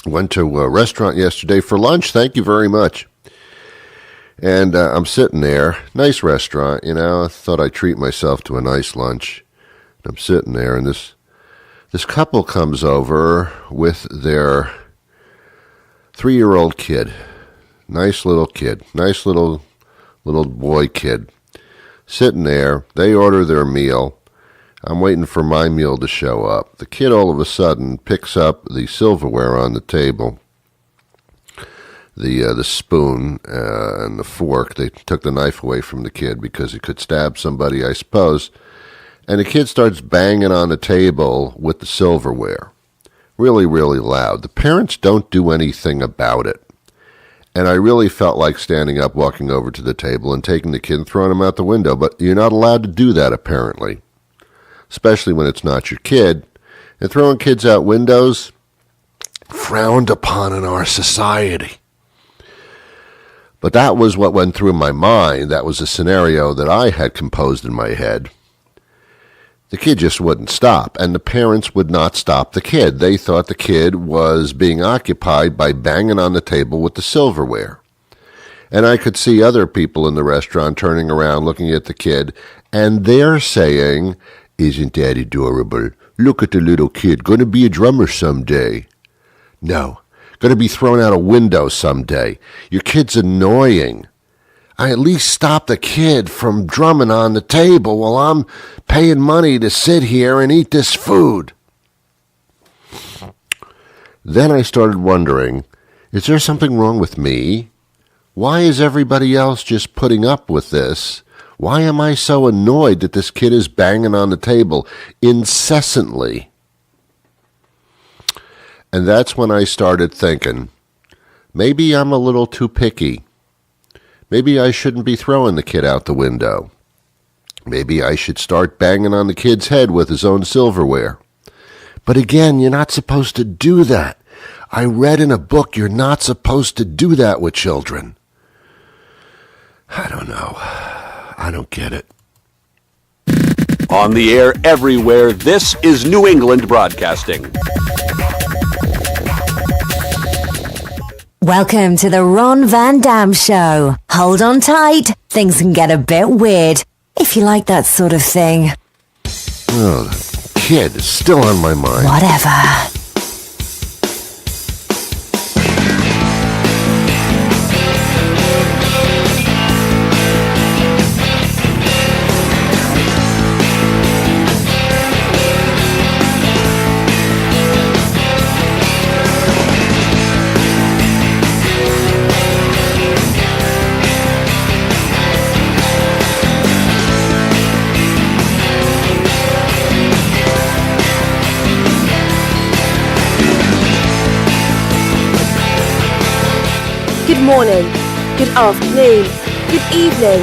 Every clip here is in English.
Went to a restaurant yesterday for lunch. Thank you very much. And I'm sitting there. Nice restaurant, you know. I thought I'd treat myself to a nice lunch. I'm sitting there, and this couple comes over with their 3-year-old kid. Nice little kid. Nice little boy kid. Sitting there. They order their meal. I'm waiting for my meal to show up. The kid all of a sudden picks up the silverware on the table, the spoon and the fork. They took the knife away from the kid because he could stab somebody, I suppose. And the kid starts banging on the table with the silverware. Really, really loud. The parents don't do anything about it. And I really felt like standing up, walking over to the table and taking the kid and throwing him out the window. But you're not allowed to do that, apparently. Especially when it's not your kid. And throwing kids out windows, frowned upon in our society. But that was what went through my mind. That was a scenario that I had composed in my head. The kid just wouldn't stop, and the parents would not stop the kid. They thought the kid was being occupied by banging on the table with the silverware. And I could see other people in the restaurant turning around, looking at the kid, and they're saying, "Isn't that adorable? Look at the little kid, going to be a drummer someday." No, going to be thrown out a window someday. Your kid's annoying. I at least stop the kid from drumming on the table while I'm paying money to sit here and eat this food. Then I started wondering, is there something wrong with me? Why is everybody else just putting up with this? Why am I so annoyed that this kid is banging on the table incessantly? And that's when I started thinking, maybe I'm a little too picky. Maybe I shouldn't be throwing the kid out the window. Maybe I should start banging on the kid's head with his own silverware. But again, you're not supposed to do that. I read in a book you're not supposed to do that with children. I don't know. I don't get it. On the air everywhere, this is New England Broadcasting. Welcome to the Ron Van Dam Show. Hold on tight. Things can get a bit weird, if you like that sort of thing. Oh, the kid is still on my mind. Whatever. Good morning, good afternoon, good evening,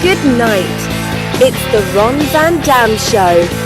good night. It's the Ron Van Dam Show.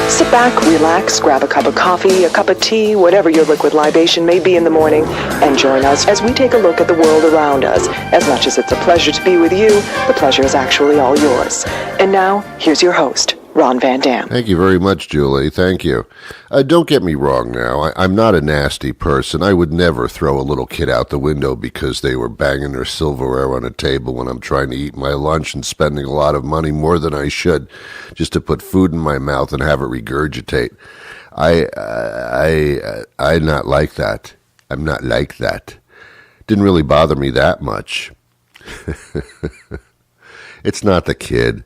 Sit back, relax, grab a cup of coffee, a cup of tea, whatever your liquid libation may be in the morning, and join us as we take a look at the world around us. As much as it's a pleasure to be with you, the pleasure is actually all yours. And now, here's your host, Ron Van Dam. Thank you very much, Julie. Thank you. Don't get me wrong now. I'm not a nasty person. I would never throw a little kid out the window because they were banging their silverware on a table when I'm trying to eat my lunch and spending a lot of money, more than I should, just to put food in my mouth and have it regurgitate. I'm not like that. I'm not like that. Didn't really bother me that much. It's not the kid.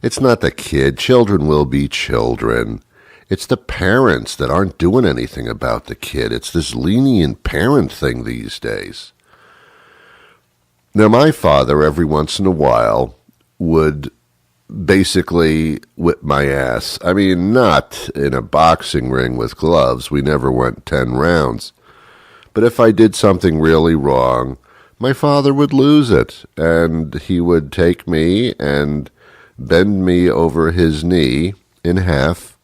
It's not the kid. Children will be children. It's the parents that aren't doing anything about the kid. It's this lenient parent thing these days. Now, my father, every once in a while, would basically whip my ass. I mean, not in a boxing ring with gloves. We never went 10 rounds. But if I did something really wrong, my father would lose it. And he would take me and bend me over his knee in half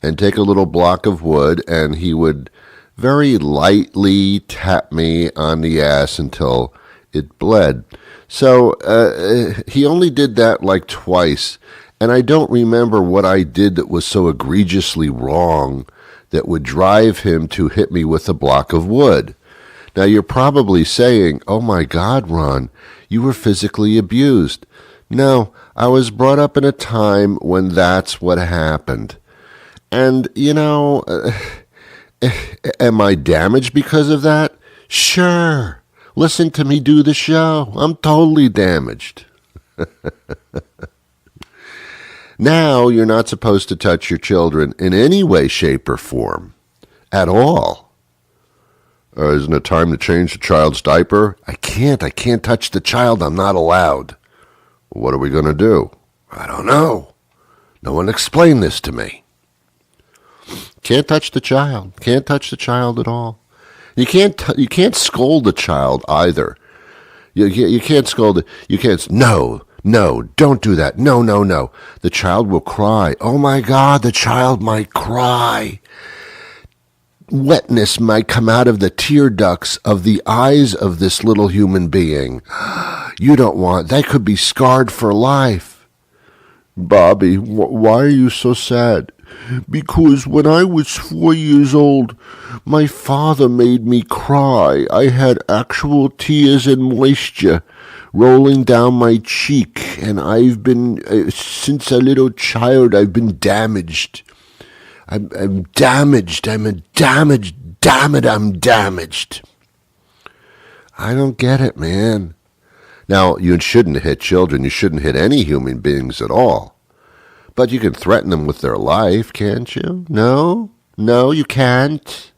and take a little block of wood, and he would very lightly tap me on the ass until it bled. So he only did that like twice, and I don't remember what I did that was so egregiously wrong that would drive him to hit me with a block of wood. Now, you're probably saying, oh my God, Ron, you were physically abused. No, I was brought up in a time when that's what happened. And, am I damaged because of that? Sure. Listen to me do the show. I'm totally damaged. Now, you're not supposed to touch your children in any way, shape, or form. At all. Isn't it time to change the child's diaper? I can't touch the child. I'm not allowed. What are we going to do? I don't know. No one explained this to me. Can't touch the child. Can't touch the child at all. You can't scold the child either. You can't scold it. You can't. No, don't do that. No. The child will cry. Oh my God, the child might cry. Wetness might come out of the tear ducts of the eyes of this little human being. You don't want, that could be scarred for life. Bobby, why are you so sad? Because when I was 4 years old, my father made me cry. I had actual tears and moisture rolling down my cheek, and I've been, since a little child, I've been damaged. I'm damaged. Damn it, I'm damaged. I don't get it, man. Now, you shouldn't hit children. You shouldn't hit any human beings at all. But you can threaten them with their life, can't you? No, you can't.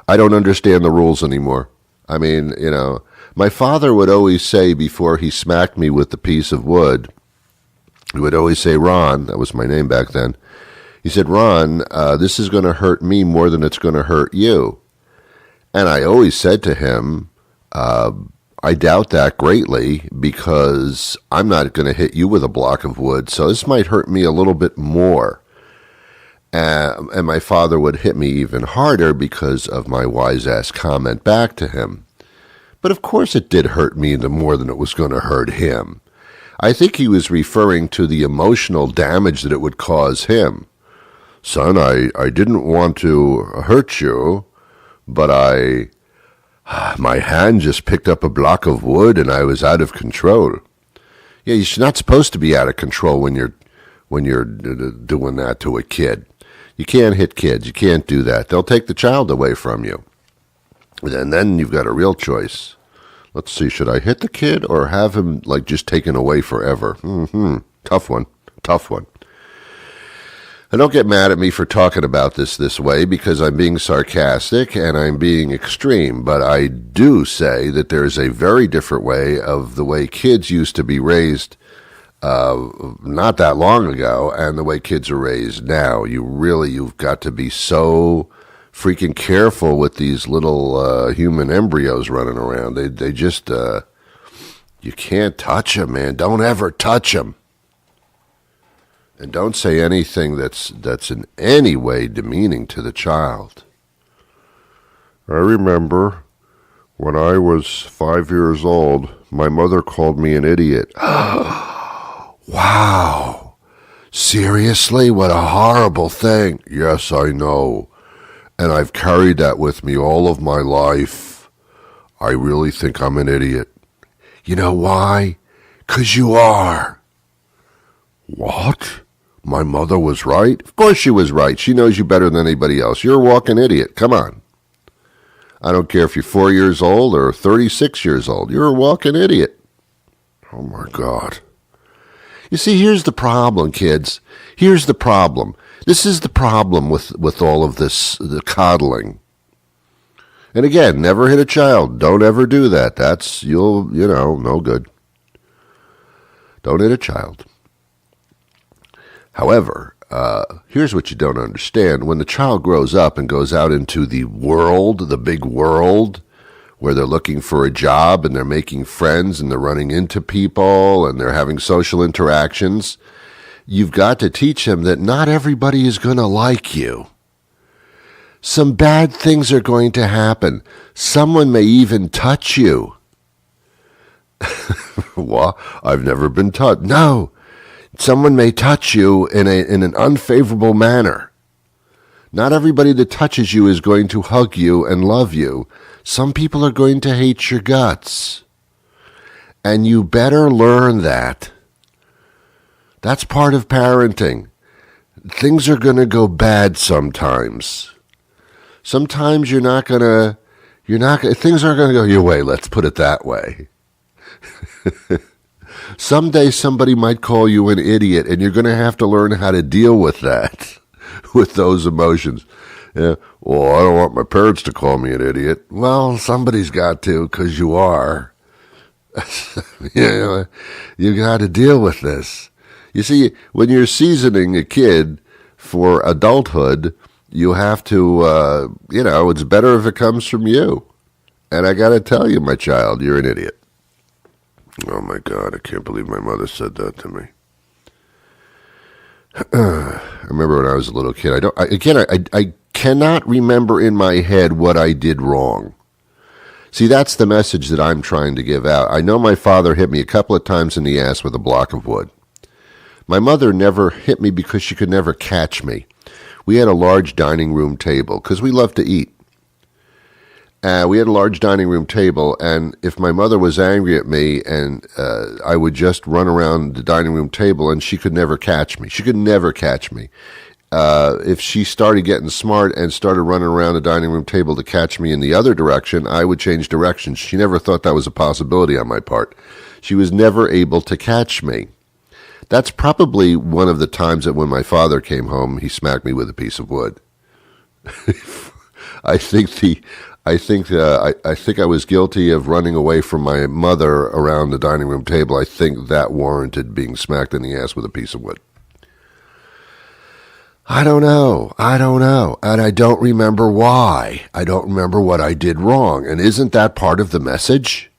I don't understand the rules anymore. I mean, my father would always say before he smacked me with the piece of wood, he would always say, Ron, that was my name back then. He said, Ron, this is going to hurt me more than it's going to hurt you. And I always said to him, I doubt that greatly because I'm not going to hit you with a block of wood, so this might hurt me a little bit more. And my father would hit me even harder because of my wise-ass comment back to him. But of course it did hurt me more than it was going to hurt him. I think he was referring to the emotional damage that it would cause him. Son, I didn't want to hurt you, but my hand just picked up a block of wood and I was out of control. Yeah, you're not supposed to be out of control when you're doing that to a kid. You can't hit kids. You can't do that. They'll take the child away from you. And then you've got a real choice. Let's see, should I hit the kid or have him just taken away forever? Tough one. And don't get mad at me for talking about this way because I'm being sarcastic and I'm being extreme, but I do say that there's a very different way of the way kids used to be raised not that long ago and the way kids are raised now. You've got to be so freaking careful with these little human embryos running around. They just, you can't touch them, man. Don't ever touch them. And don't say anything that's in any way demeaning to the child. I remember when I was 5 years old, my mother called me an idiot. Wow. Seriously? What a horrible thing. Yes, I know. And I've carried that with me all of my life. I really think I'm an idiot. You know why? 'Cause you are. What? My mother was right? Of course she was right. She knows you better than anybody else. You're a walking idiot. Come on. I don't care if you're 4 years old or 36 years old. You're a walking idiot. Oh, my God. You see, here's the problem, kids. Here's the problem. This is the problem with all of this, the coddling. And again, never hit a child. Don't ever do that. That's, no good. Don't hit a child. However, here's what you don't understand. When the child grows up and goes out into the world, the big world, where they're looking for a job and they're making friends and they're running into people and they're having social interactions, you've got to teach them that not everybody is going to like you. Some bad things are going to happen. Someone may even touch you. Well, I've never been touched. No, someone may touch you in an unfavorable manner. Not everybody that touches you is going to hug you and love you. Some people are going to hate your guts. And you better learn that. That's part of parenting. Things are going to go bad sometimes. Sometimes things aren't going to go your way, let's put it that way. Someday somebody might call you an idiot, and you're going to have to learn how to deal with that, with those emotions. Yeah, well, I don't want my parents to call me an idiot. Well, somebody's got to, because you are. You got to deal with this. You see, when you're seasoning a kid for adulthood, you have to, it's better if it comes from you. And I got to tell you, my child, you're an idiot. Oh, my God, I can't believe my mother said that to me. I remember when I was a little kid. I cannot remember in my head what I did wrong. See, that's the message that I'm trying to give out. I know my father hit me a couple of times in the ass with a block of wood. My mother never hit me because she could never catch me. We had a large dining room table because we loved to eat. We had a large dining room table, and if my mother was angry at me, and I would just run around the dining room table, and she could never catch me. She could never catch me. If she started getting smart and started running around the dining room table to catch me in the other direction, I would change directions. She never thought that was a possibility on my part. She was never able to catch me. That's probably one of the times that when my father came home, he smacked me with a piece of wood. I think I was guilty of running away from my mother around the dining room table. I think that warranted being smacked in the ass with a piece of wood. I don't know. And I don't remember why. I don't remember what I did wrong. And isn't that part of the message?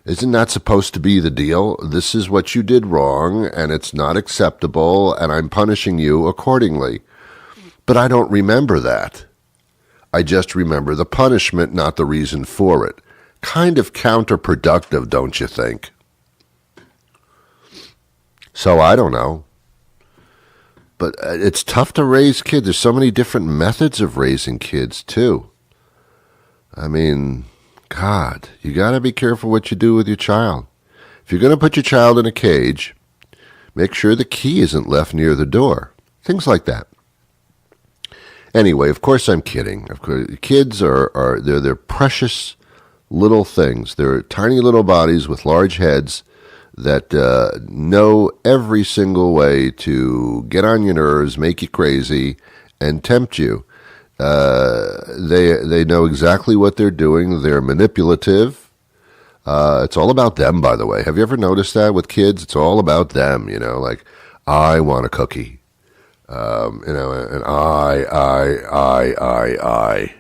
Isn't that supposed to be the deal? This is what you did wrong, and it's not acceptable, and I'm punishing you accordingly. But I don't remember that. I just remember the punishment, not the reason for it. Kind of counterproductive, don't you think? So I don't know. But it's tough to raise kids. There's so many different methods of raising kids, too. I mean, God, you got to be careful what you do with your child. If you're going to put your child in a cage, make sure the key isn't left near the door. Things like that. Anyway, of course I'm kidding. Of course, kids they're precious little things. They're tiny little bodies with large heads that know every single way to get on your nerves, make you crazy, and tempt you. They know exactly what they're doing. They're manipulative. It's all about them, by the way. Have you ever noticed that with kids? It's all about them, like, I want a cookie. And I.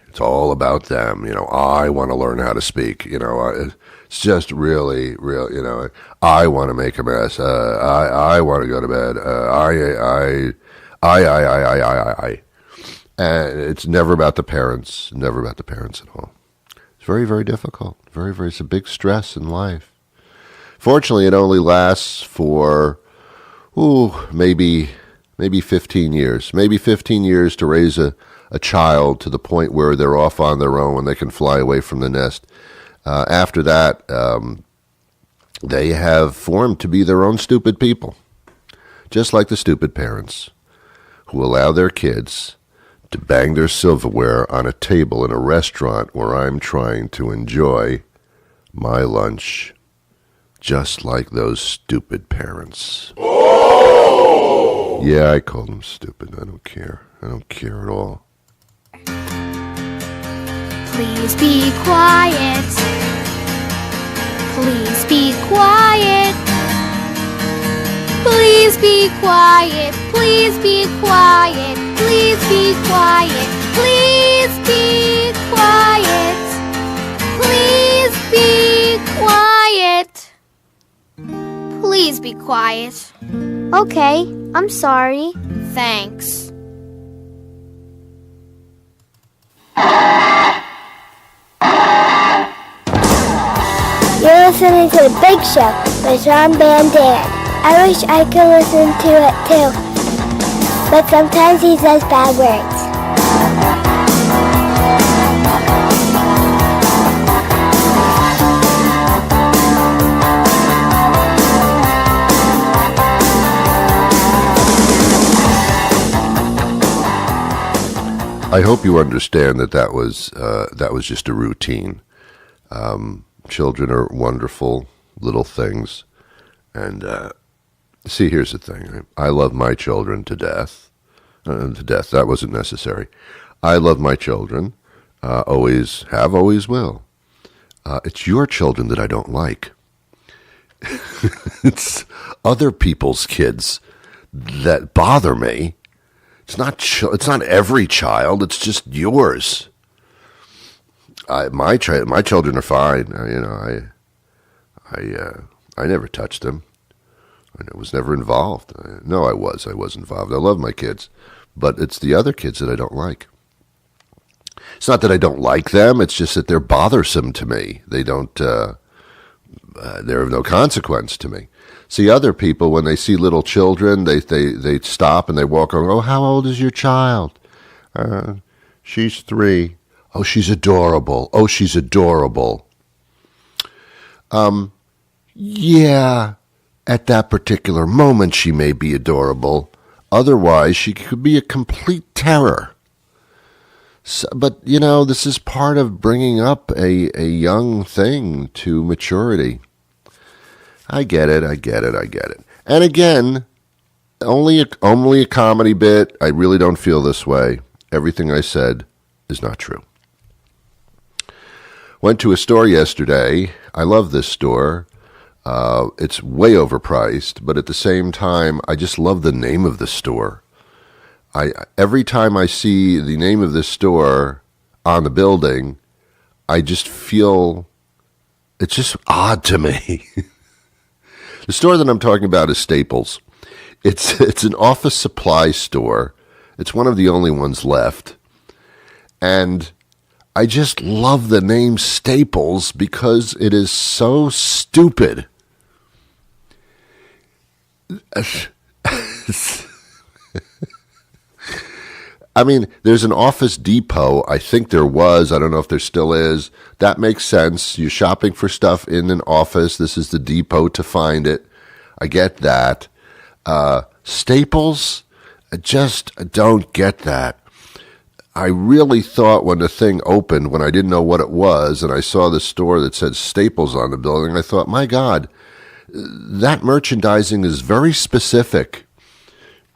It's all about them. I want to learn how to speak. It's just really, I want to make a mess. I want to go to bed. I. And it's never about the parents. Never about the parents at all. It's very, very difficult. Very, very. It's a big stress in life. Fortunately, it only lasts for, maybe 15 years. Maybe 15 years to raise a child to the point where they're off on their own and they can fly away from the nest. After that, they have formed to be their own stupid people. Just like the stupid parents who allow their kids to bang their silverware on a table in a restaurant where I'm trying to enjoy my lunch. Just like those stupid parents. Oh! Yeah, I call them stupid. I don't care. I don't care at all. Please be quiet. Please be quiet. Please be quiet. Please be quiet. Please be quiet. Please be quiet. Please be quiet. Please be quiet. Okay, I'm sorry. Thanks. You're listening to The Big Show with Ron Van Dam. I wish I could listen to it too, but sometimes he says bad words. I hope you understand that was just a routine. Children are wonderful little things, and see, here's the thing: I love my children to death. That wasn't necessary. I love my children, always have, always will. It's your children that I don't like. It's other people's kids that bother me. It's not every child. It's just yours. My children are fine. I never touched them. I was never involved. I was involved. I love my kids, but it's the other kids that I don't like. It's not that I don't like them. It's just that they're bothersome to me. They don't. They're of no consequence to me. See, other people, when they see little children, they stop and they walk on. Oh, how old is your child? She's 3. Oh, she's adorable. Oh, she's adorable. Yeah, at that particular moment, she may be adorable. Otherwise, she could be a complete terror. So, but, this is part of bringing up a young thing to maturity. I get it. And again, only a comedy bit. I really don't feel this way. Everything I said is not true. Went to a store yesterday. I love this store. It's way overpriced, but at the same time, I just love the name of the store. Every time I see the name of this store on the building, I just feel it's just odd to me. The store that I'm talking about is Staples. It's an office supply store. It's one of the only ones left. And I just love the name Staples because it is so stupid. I mean, there's an Office Depot. I think there was. I don't know if there still is. That makes sense. You're shopping for stuff in an office. This is the depot to find it. I get that. Staples, I just don't get that. I really thought when the thing opened, when I didn't know what it was, and I saw the store that said Staples on the building, I thought, my God, that merchandising is very specific.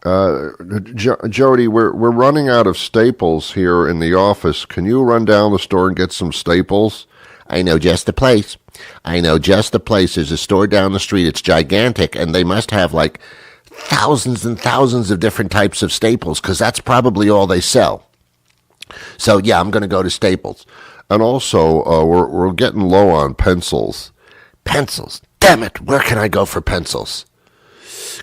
Jody, we're running out of Staples here in the office. Can you run down the store and get some Staples? I know just the place. There's a store down the street. It's gigantic, and they must have like thousands and thousands of different types of Staples because that's probably all they sell. So, yeah, I'm going to go to Staples. And also, we're getting low on pencils. Pencils? Damn it, where can I go for pencils?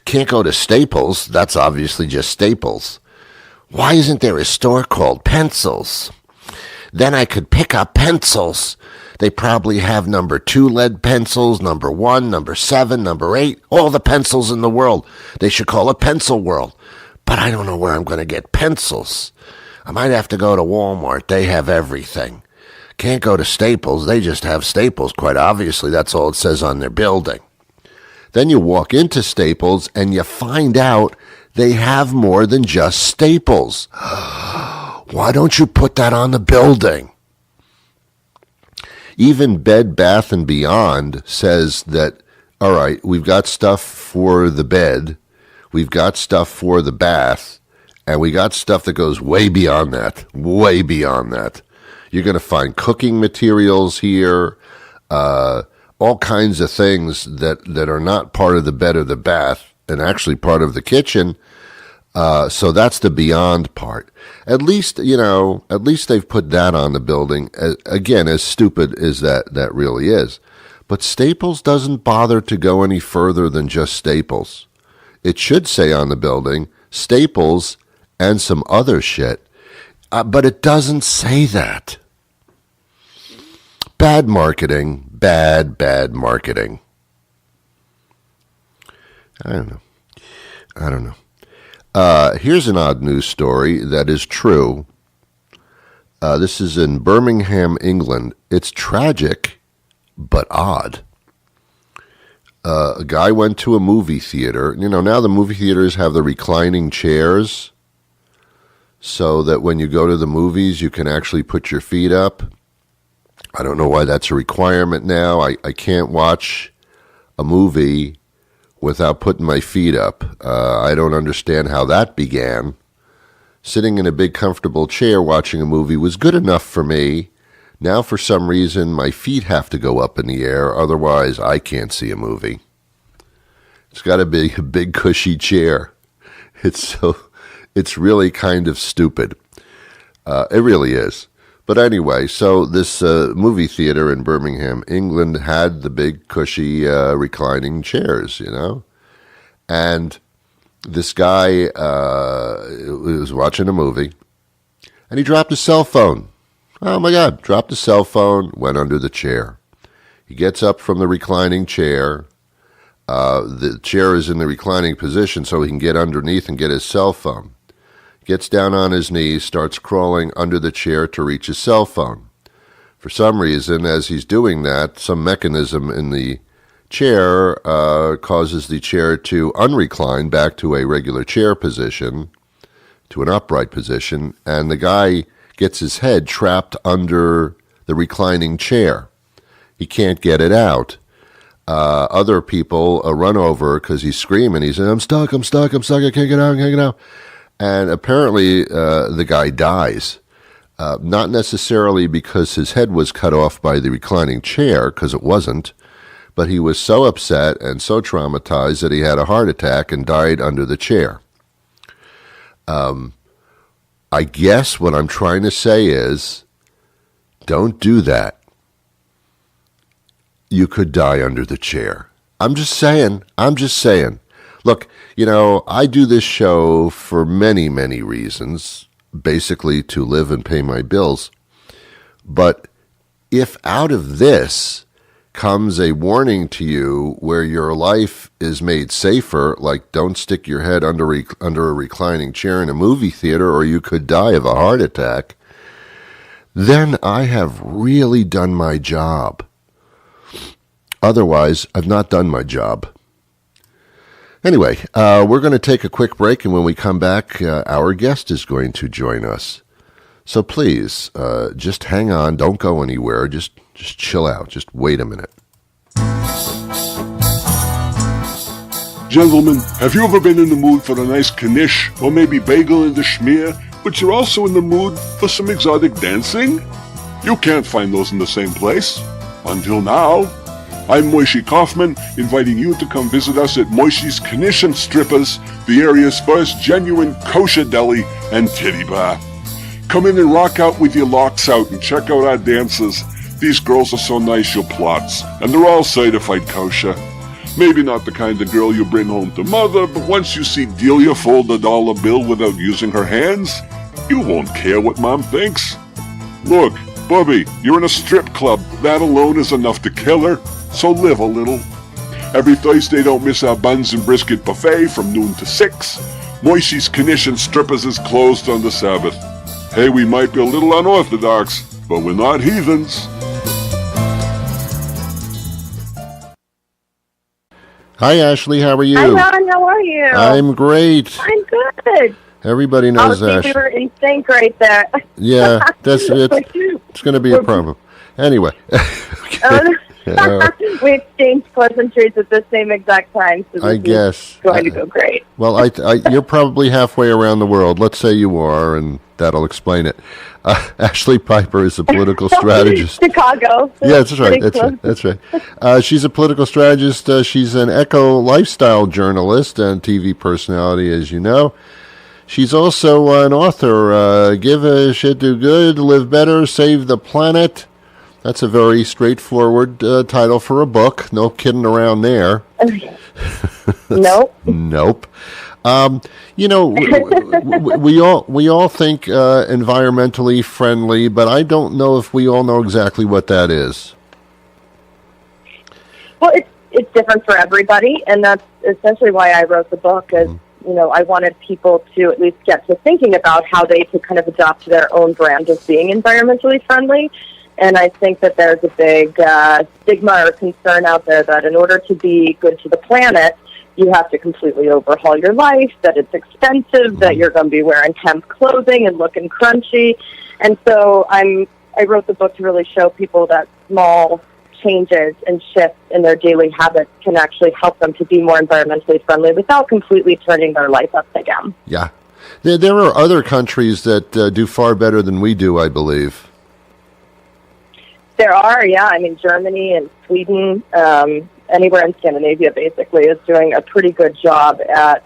Can't go to Staples. That's obviously just Staples. Why isn't there a store called Pencils? Then I could pick up pencils. They probably have number 2 lead pencils, number 1, number 7, number 8, all the pencils in the world. They should call it Pencil World. But I don't know where I'm going to get pencils. I might have to go to Walmart. They have everything. Can't go to Staples. They just have Staples. Quite obviously, that's all it says on their building. Then you walk into Staples and you find out they have more than just Staples. Why don't you put that on the building? Even Bed Bath & Beyond says that, all right, we've got stuff for the bed, we've got stuff for the bath, and we got stuff that goes way beyond that, way beyond that. You're going to find cooking materials here, all kinds of things that are not part of the bed or the bath and actually part of the kitchen. So that's the beyond part. At least they've put that on the building. Again, as stupid as that really is. But Staples doesn't bother to go any further than just Staples. It should say on the building, Staples and some other shit. But it doesn't say that. Bad marketing. Bad marketing. I don't know. Here's an odd news story that is true. This is in Birmingham, England. It's tragic, but odd. A guy went to a movie theater. You know, now the movie theaters have the reclining chairs so that when you go to the movies, you can actually put your feet up. I don't know why that's a requirement now. I can't watch a movie without putting my feet up. I don't understand how that began. Sitting in a big comfortable chair watching a movie was good enough for me. Now for some reason my feet have to go up in the air, otherwise I can't see a movie. It's got to be a big cushy chair. It's really kind of stupid. It really is. But anyway, so this movie theater in Birmingham, England, had the big, cushy, reclining chairs, you know? And this guy was watching a movie, and he dropped his cell phone. Oh, my God, dropped his cell phone, went under the chair. He gets up from the reclining chair. The chair is in the reclining position so he can get underneath and get his cell phone. Gets down on his knees, starts crawling under the chair to reach his cell phone. For some reason, as he's doing that, some mechanism in the chair causes the chair to unrecline back to a regular chair position, to an upright position, and the guy gets his head trapped under the reclining chair. He can't get it out. Other people run over because he's screaming. He's saying, I'm stuck, I can't get out. And apparently the guy dies, not necessarily because his head was cut off by the reclining chair, because it wasn't, but he was so upset and so traumatized that he had a heart attack and died under the chair. I guess what I'm trying to say is, don't do that. You could die under the chair. I'm just saying. Look, you know, I do this show for many, many reasons, basically to live and pay my bills. But if out of this comes a warning to you where your life is made safer, like don't stick your head under a reclining chair in a movie theater or you could die of a heart attack, then I have really done my job. Otherwise, I've not done my job. Anyway, we're going to take a quick break, and when we come back, our guest is going to join us. So please, just hang on. Don't go anywhere. Just chill out. Just wait a minute. Gentlemen, have you ever been in the mood for a nice knish or maybe bagel in the schmear, but you're also in the mood for some exotic dancing? You can't find those in the same place. Until now. I'm Moishi Kaufman, inviting you to come visit us at Moishi's Knish and Strippers, the area's first genuine kosher deli and titty bar. Come in and rock out with your locks out and check out our dancers. These girls are so nice you'll plots, and they're all certified kosher. Maybe not the kind of girl you bring home to mother, but once you see Delia fold a dollar bill without using her hands, you won't care what mom thinks. Look, Bubby, you're in a strip club. That alone is enough to kill her. So live a little. Every Thursday, don't miss our buns and brisket buffet from noon to 6. Moishi's Knish and Strippers is closed on the Sabbath. Hey, we might be a little unorthodox, but we're not heathens. Hi, Ashlee. How are you? Hi, Ron. How are you? I'm great. I'm good. Everybody knows Ashlee. We were in sync right there. Yeah, it's going to be a problem. Anyway. Okay. We exchanged pleasantries at the same exact time, so I guess is going to go great. Well, you're probably halfway around the world. Let's say you are, and that'll explain it. Ashlee Piper is a political strategist. Chicago. Yeah, that's right. That's right. She's a political strategist. She's an eco lifestyle journalist and TV personality, as you know. She's also an author. Give a shit, do good, live better, save the planet. That's a very straightforward title for a book. No kidding around there. Nope. Nope. You know, we all think environmentally friendly, but I don't know if we all know exactly what that is. Well, it's different for everybody, and that's essentially why I wrote the book. Is you know, I wanted people to at least get to thinking about how they could kind of adopt their own brand of being environmentally friendly. And I think that there's a big stigma or concern out there that in order to be good to the planet, you have to completely overhaul your life, that it's expensive, that you're going to be wearing hemp clothing and looking crunchy. And so I wrote the book to really show people that small changes and shifts in their daily habits can actually help them to be more environmentally friendly without completely turning their life upside down. Yeah. There are other countries that do far better than we do, I believe. There are, yeah. I mean, Germany and Sweden, anywhere in Scandinavia, basically, is doing a pretty good job at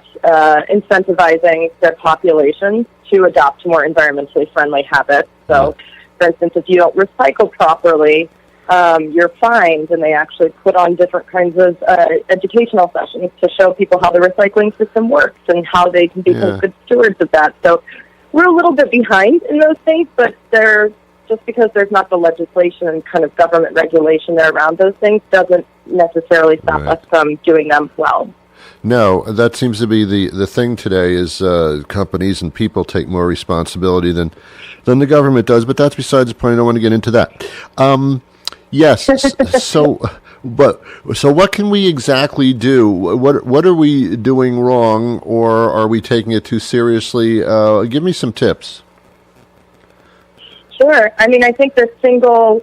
incentivizing their populations to adopt more environmentally friendly habits. So, for instance, if you don't recycle properly, you're fined, and they actually put on different kinds of educational sessions to show people how the recycling system works and how they can become good stewards of that. So we're a little bit behind in those things, but just because there's not the legislation and kind of government regulation there around those things doesn't necessarily stop us from doing them well. No, that seems to be the thing today is companies and people take more responsibility than the government does, but that's besides the point. I don't want to get into that. Yes. So what can we exactly do? What are we doing wrong, or are we taking it too seriously? Give me some tips. Sure. I mean, I think the single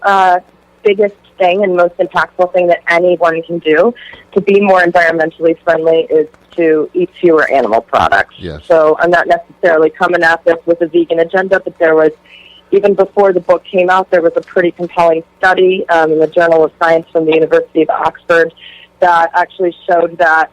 biggest thing and most impactful thing that anyone can do to be more environmentally friendly is to eat fewer animal products. Yes. So I'm not necessarily coming at this with a vegan agenda, but there was, even before the book came out, there was a pretty compelling study in the Journal of Science from the University of Oxford that actually showed that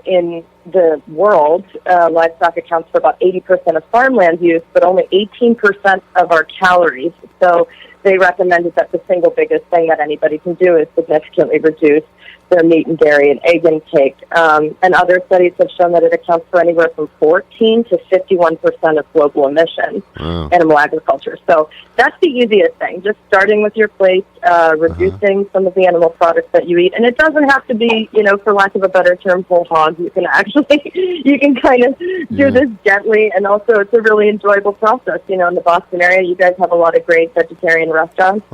in the world, livestock accounts for about 80% of farmland use, but only 18% of our calories. So they recommended that the single biggest thing that anybody can do is significantly reduce their meat and dairy and egg intake. And other studies have shown that it accounts for anywhere from 14 to 51% of global emissions, animal agriculture. So that's the easiest thing, just starting with your plate, reducing some of the animal products that you eat. And it doesn't have to be, for lack of a better term, whole hog. You can actually, you can kind of do this gently. And also it's a really enjoyable process. In the Boston area, you guys have a lot of great vegetarian restaurants,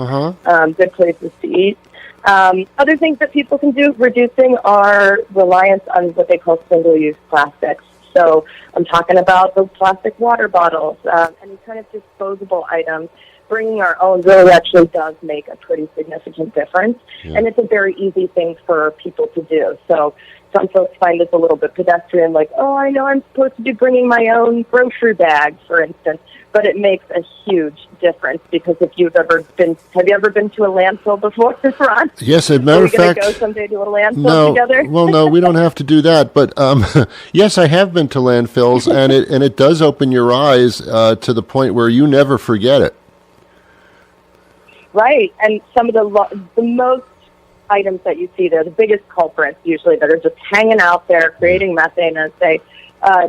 good places to eat. Other things that people can do reducing are reliance on what they call single-use plastics. So I'm talking about those plastic water bottles, any kind of disposable items. Bringing our own really actually does make a pretty significant difference, and it's a very easy thing for people to do. So some folks find this a little bit pedestrian, like, oh, I know I'm supposed to be bringing my own grocery bag, for instance, but it makes a huge difference because have you ever been to a landfill before, Ron? Yes, as a matter of fact. Are we going to go someday to a landfill together? Well, no, we don't have to do that. But yes, I have been to landfills, and it does open your eyes to the point where you never forget it. Right, and some of the most items that you see there, the biggest culprits usually that are just hanging out there creating methane as they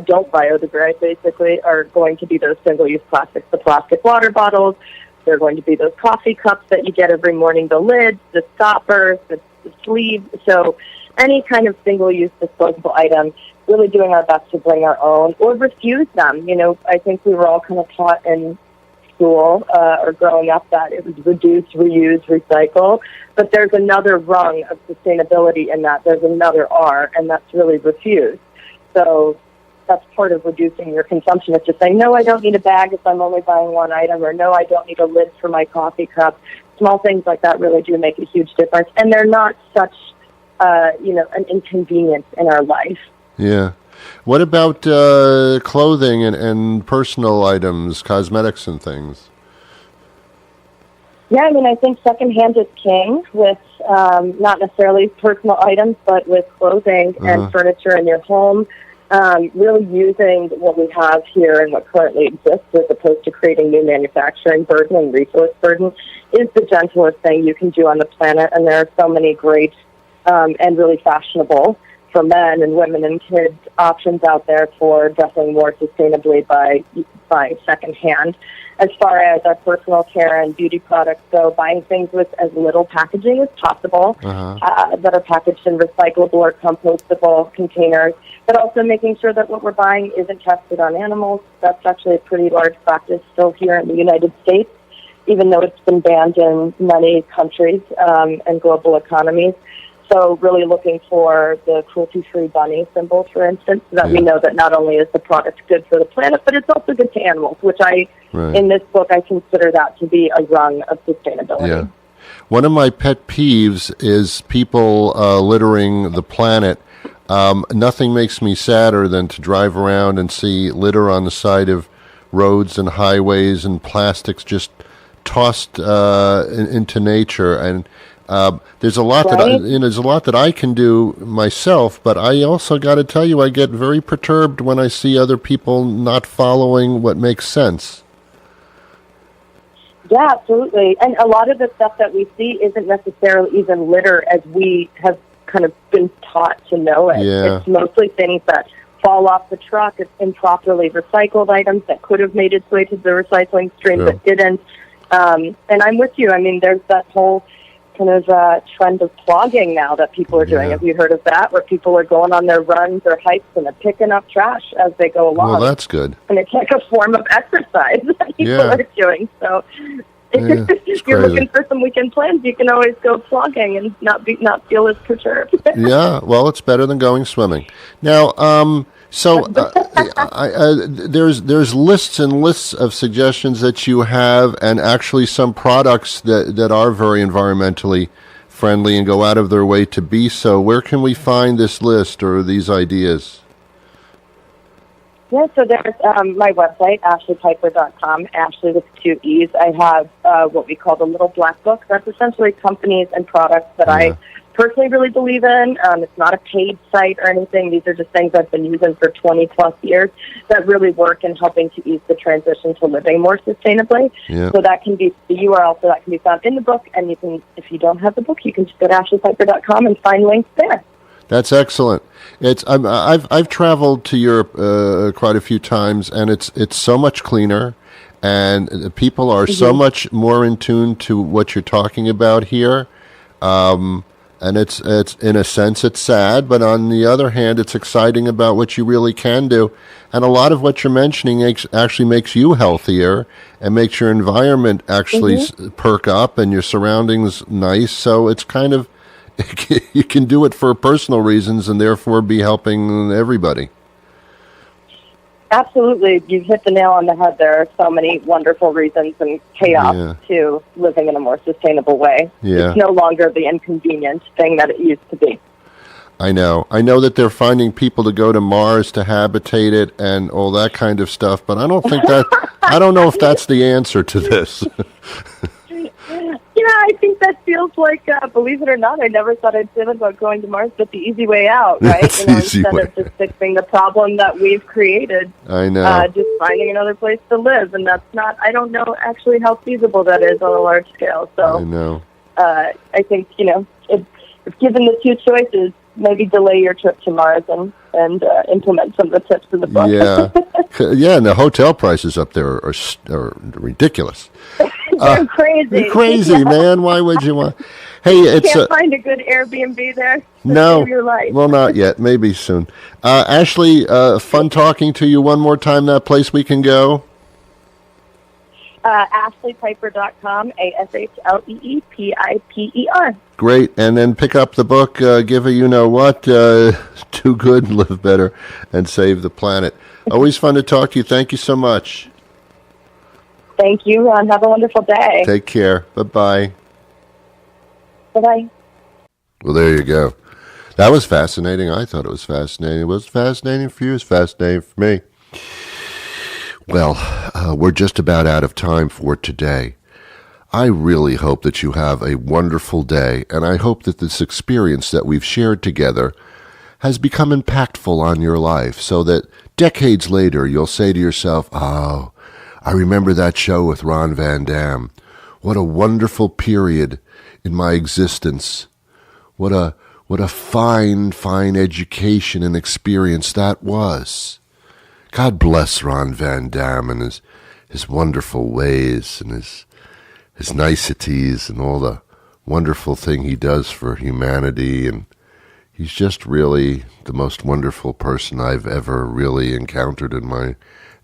don't biodegrade, basically, are going to be those single-use plastics, the plastic water bottles. They're going to be those coffee cups that you get every morning, the lids, the stoppers, the sleeves. So any kind of single-use disposable item, really doing our best to bring our own or refuse them. I think we were all kind of taught in school or growing up that it was reduce, reuse, recycle. But there's another rung of sustainability in that. There's another R, and that's really refuse. So that's part of reducing your consumption. It's just saying, no, I don't need a bag if I'm only buying one item, or no, I don't need a lid for my coffee cup. Small things like that really do make a huge difference, and they're not such, an inconvenience in our life. Yeah. What about clothing and personal items, cosmetics and things? Yeah, I think secondhand is king with not necessarily personal items, but with clothing and furniture in your home. Really using what we have here and what currently exists as opposed to creating new manufacturing burden and resource burden is the gentlest thing you can do on the planet. And there are so many great and really fashionable for men and women and kids options out there for dressing more sustainably by buying secondhand. As far as our personal care and beauty products go, buying things with as little packaging as possible that are packaged in recyclable or compostable containers, but also making sure that what we're buying isn't tested on animals. That's actually a pretty large practice still here in the United States, even though it's been banned in many countries and global economies. So really looking for the cruelty-free bunny symbol, for instance, so that we know that not only is the product good for the planet, but it's also good to animals, which in this book, I consider that to be a rung of sustainability. Yeah. One of my pet peeves is people littering the planet. Nothing makes me sadder than to drive around and see litter on the side of roads and highways and plastics just tossed into nature. And there's a lot there's a lot that I can do myself, but I also got to tell you, I get very perturbed when I see other people not following what makes sense. Yeah, absolutely. And a lot of the stuff that we see isn't necessarily even litter as we have kind of been taught to know it. Yeah. It's mostly things that fall off the truck. It's improperly recycled items that could have made its way to the recycling stream but didn't. And I'm with you. I mean, there's that whole kind of trend of plogging now that people are doing. Have you heard of that? Where people are going on their runs or hikes and they're picking up trash as they go along. Well, that's good. And it's like a form of exercise that people are doing. So if you're looking for some weekend plans, you can always go plogging and not feel as perturbed. Yeah, well, it's better than going swimming. Now, there's lists and lists of suggestions that you have, and actually some products that are very environmentally friendly and go out of their way to be so. Where can we find this list or these ideas? Yeah, so there's my website, ashleepiper.com, Ashlee with 2 E's. I have what we call the Little Black Book. That's essentially companies and products that I personally really believe in. It's not a paid site or anything. These are just things I've been using for 20-plus years that really work in helping to ease the transition to living more sustainably. Yeah. So that can be the URL, so that can be found in the book. And you can, if you don't have the book, you can just go to ashleepiper.com and find links there. That's excellent. I've traveled to Europe quite a few times, and it's so much cleaner, and people are so much more in tune to what you're talking about here. And it's in a sense it's sad, but on the other hand, it's exciting about what you really can do. And a lot of what you're mentioning actually makes you healthier and makes your environment actually perk up and your surroundings nice. So it's kind of, you can do it for personal reasons and therefore be helping everybody. Absolutely. You've hit the nail on the head. There are so many wonderful reasons and payoffs to living in a more sustainable way. Yeah. It's no longer the inconvenient thing that it used to be. I know that they're finding people to go to Mars to habitate it and all that kind of stuff, but I don't know if that's the answer to this. Yeah, I think that feels like, believe it or not, I never thought I'd say about going to Mars, but the easy way out, right? Instead of just fixing the problem that we've created. I know. Just finding another place to live, and that's not, I don't know actually how feasible that is on a large scale. So I know. I think, if given the two choices, maybe delay your trip to Mars and implement some of the tips in the book. Yeah, and the hotel prices up there are ridiculous. They're crazy. They're crazy, man. Why would you want? Hey, you can't find a good Airbnb there. No, your life. Well, not yet. Maybe soon. Ashlee, fun talking to you. One more time, that place we can go. AshleePiper.com, ASHLEEPIPER. Great, and then pick up the book, Give a you-know-what, Do Good, Live Better, and Save the Planet. Always fun to talk to you. Thank you so much. Thank you, Ron. Have a wonderful day. Take care. Bye-bye. Bye-bye. Well, there you go. That was fascinating. I thought it was fascinating. It was fascinating for you. It was fascinating for me. Well, we're just about out of time for today. I really hope that you have a wonderful day, and I hope that this experience that we've shared together has become impactful on your life so that decades later you'll say to yourself, oh, I remember that show with Ron Van Dam. What a wonderful period in my existence. What what a fine, fine education and experience that was. God bless Ron Van Dam and his wonderful ways and his niceties and all the wonderful thing he does for humanity. And he's just really the most wonderful person I've ever really encountered in my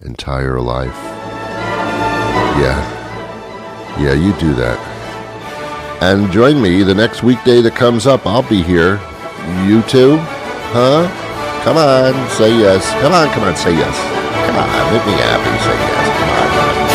entire life. Yeah, you do that. And join me the next weekday that comes up. I'll be here. You too? Huh? Come on, say yes. Come on, say yes. Come on, make me happy, say yes. Come on.